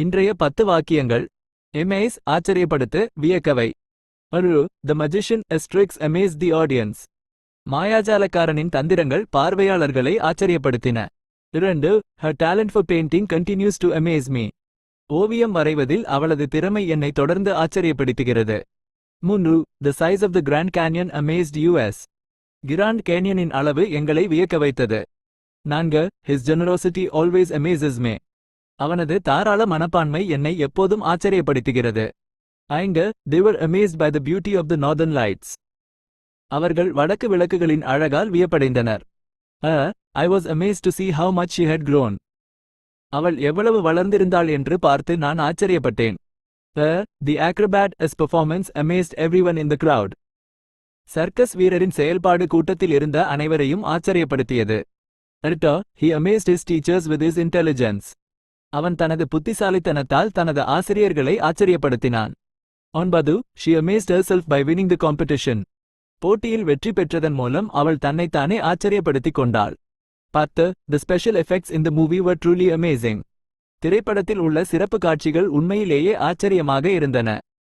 இன்றைய 10 வாக்கியங்கள். amaze ஆச்சரியப்படுத்து, வியக்கவை. ஒரு the magician tricks amazed the audience. மாயாஜாலக்காரனின் தந்திரங்கள் பார்வையாளர்களை ஆச்சரியப்படுத்தின. 2. her talent for painting continues to amaze me. ஓவியம் வரைவதில் அவளது திறமை என்னை தொடர்ந்து ஆச்சரியப்படுத்துகிறது. 3. the size of the Grand Canyon amazed us. Grand கேனியனின் அளவு எங்களை வியக்க வைத்தது. 4. his generosity always amazes me. அவனது தாராள மனப்பான்மை என்னை எப்போதும் ஆச்சரியப்படுத்துகிறது. 5. they were amazed by the beauty of the northern lights. அவர்கள் வடக்கு விளக்குகளின் அழகால் வியப்படைந்தனர். I was amazed to see how much she had grown. அவள் எவ்வளவு வளர்ந்திருந்தாள் என்று பார்த்து நான் ஆச்சரியப்பட்டேன். the acrobat's performance amazed everyone in the crowd. Circus வீரரின் செயல்பாடு கூட்டத்தில் இருந்த அனைவரையும் ஆச்சரியப்படுத்தியது. he amazed his teachers with his intelligence. அவன் தனது புத்திசாலித்தனத்தால் தனது ஆசிரியர்களை ஆச்சரியப்படுத்தினான். 9. she amazed herself by winning the competition. போட்டியில் வெற்றி பெற்றதன் மூலம் அவள் தன்னைத்தானே ஆச்சரியப்படுத்திக் கொண்டாள். 10. the special effects in the movie were truly amazing. திரைப்படத்தில் உள்ள சிறப்பு காட்சிகள் உண்மையிலேயே ஆச்சரியமாக இருந்தன.